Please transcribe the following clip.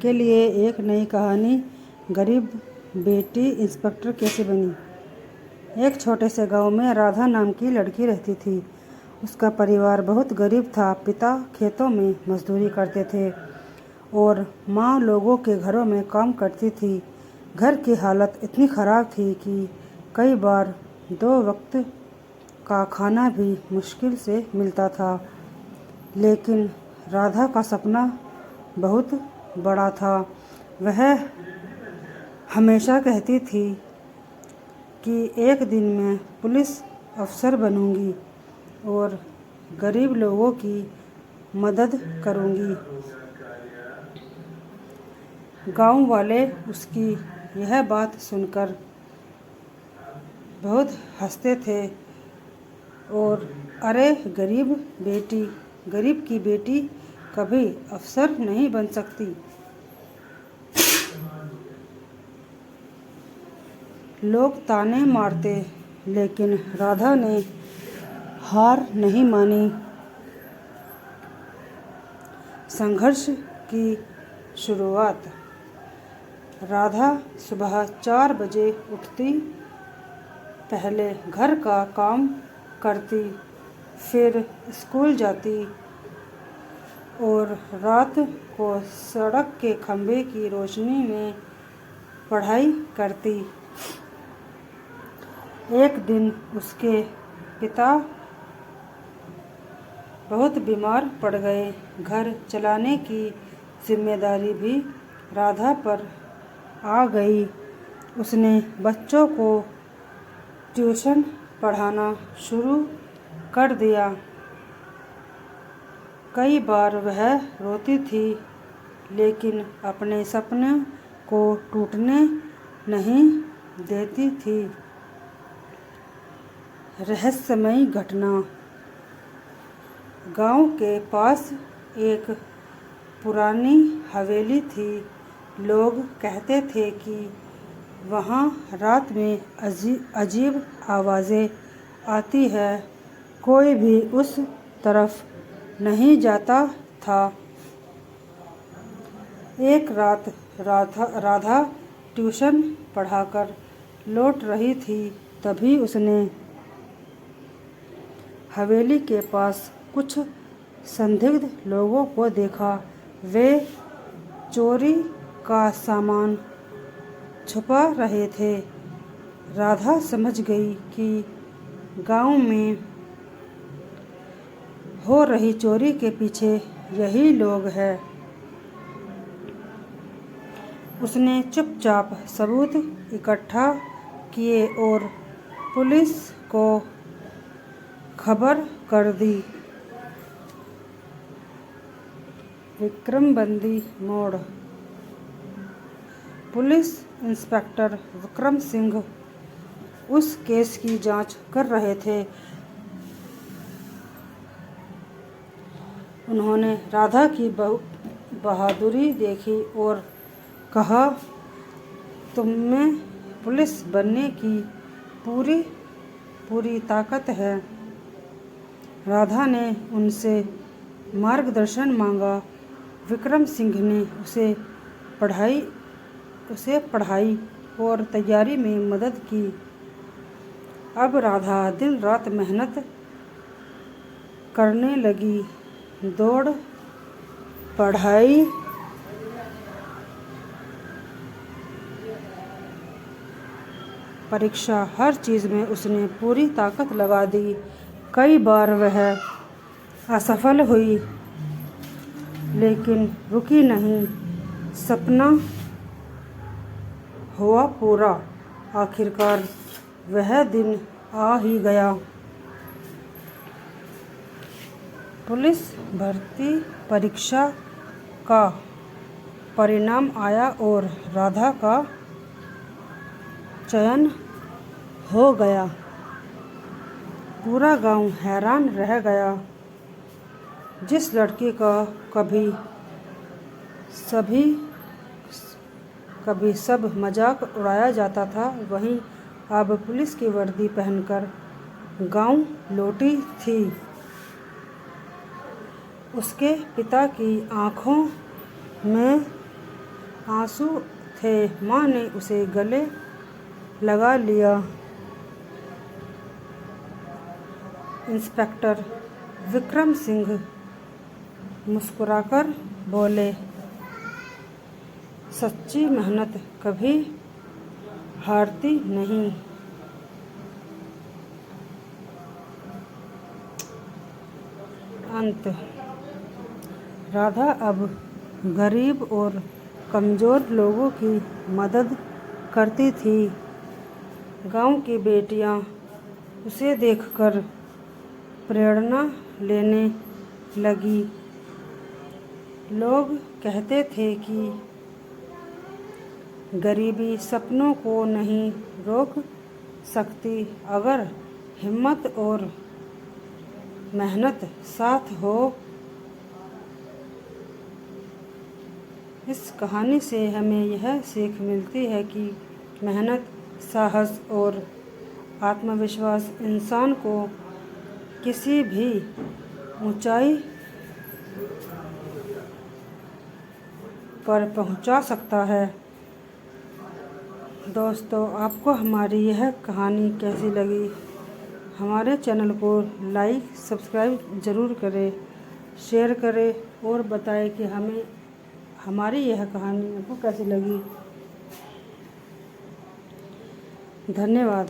के लिए एक नई कहानी। गरीब बेटी इंस्पेक्टर कैसे बनी। एक छोटे से गांव में राधा नाम की लड़की रहती थी। उसका परिवार बहुत गरीब था। पिता खेतों में मजदूरी करते थे और माँ लोगों के घरों में काम करती थी। घर की हालत इतनी ख़राब थी कि कई बार 2 वक्त का खाना भी मुश्किल से मिलता था। लेकिन राधा का सपना बहुत बड़ा था। वह हमेशा कहती थी कि एक दिन मैं पुलिस अफसर बनूंगी और गरीब लोगों की मदद करूंगी। गांव वाले उसकी यह बात सुनकर बहुत हंसते थे और अरे गरीब की बेटी कभी अफसर नहीं बन सकती। लोग ताने मारते, लेकिन राधा ने हार नहीं मानी। संघर्ष की शुरुआत। राधा सुबह 4 बजे उठती, पहले घर का काम करती, फिर स्कूल जाती और रात को सड़क के खंभे की रोशनी में पढ़ाई करती। एक दिन उसके पिता बहुत बीमार पड़ गए। घर चलाने की जिम्मेदारी भी राधा पर आ गई। उसने बच्चों को ट्यूशन पढ़ाना शुरू कर दिया। कई बार वह रोती थी, लेकिन अपने सपने को टूटने नहीं देती थी। रहस्यमयी घटना। गांव के पास एक पुरानी हवेली थी। लोग कहते थे कि वहाँ रात में अजीब आवाज़ें आती है। कोई भी उस तरफ नहीं जाता था। एक रात राधा ट्यूशन पढ़ाकर लौट रही थी। तभी उसने हवेली के पास कुछ संदिग्ध लोगों को देखा। वे चोरी का सामान छुपा रहे थे। राधा समझ गई कि गांव में हो रही चोरी के पीछे यही लोग हैं। उसने चुपचाप सबूत इकट्ठा किए और पुलिस को खबर कर दी। विक्रमबंदी मोड़। पुलिस इंस्पेक्टर विक्रम सिंह उस केस की जांच कर रहे थे। उन्होंने राधा की बहादुरी देखी और कहा, तुममें पुलिस बनने की पूरी ताकत है। राधा ने उनसे मार्गदर्शन मांगा। विक्रम सिंह ने उसे पढ़ाई और तैयारी में मदद की। अब राधा दिन रात मेहनत करने लगी। दौड़, पढ़ाई, परीक्षा, हर चीज़ में उसने पूरी ताकत लगा दी। कई बार वह असफल हुई, लेकिन रुकी नहीं। सपना हुआ पूरा। आखिरकार वह दिन आ ही गया। पुलिस भर्ती परीक्षा का परिणाम आया और राधा का चयन हो गया। पूरा गांव हैरान रह गया। जिस लड़की का कभी सब मजाक उड़ाया जाता था, वहीं अब पुलिस की वर्दी पहनकर गांव लौटी थी। उसके पिता की आंखों में आंसू थे। माँ ने उसे गले लगा लिया। इंस्पेक्टर विक्रम सिंह मुस्कुराकर बोले, सच्ची मेहनत कभी हारती नहीं। अंत। राधा अब गरीब और कमज़ोर लोगों की मदद करती थी। गांव की बेटियां उसे देखकर प्रेरणा लेने लगी। लोग कहते थे कि गरीबी सपनों को नहीं रोक सकती, अगर हिम्मत और मेहनत साथ हो। इस कहानी से हमें यह सीख मिलती है कि मेहनत, साहस और आत्मविश्वास इंसान को किसी भी ऊंचाई पर पहुंचा सकता है। दोस्तों, आपको हमारी यह कहानी कैसी लगी? हमारे चैनल को लाइक सब्सक्राइब ज़रूर करें, शेयर करें और बताएं कि हमारी यह कहानी आपको कैसी लगी। धन्यवाद।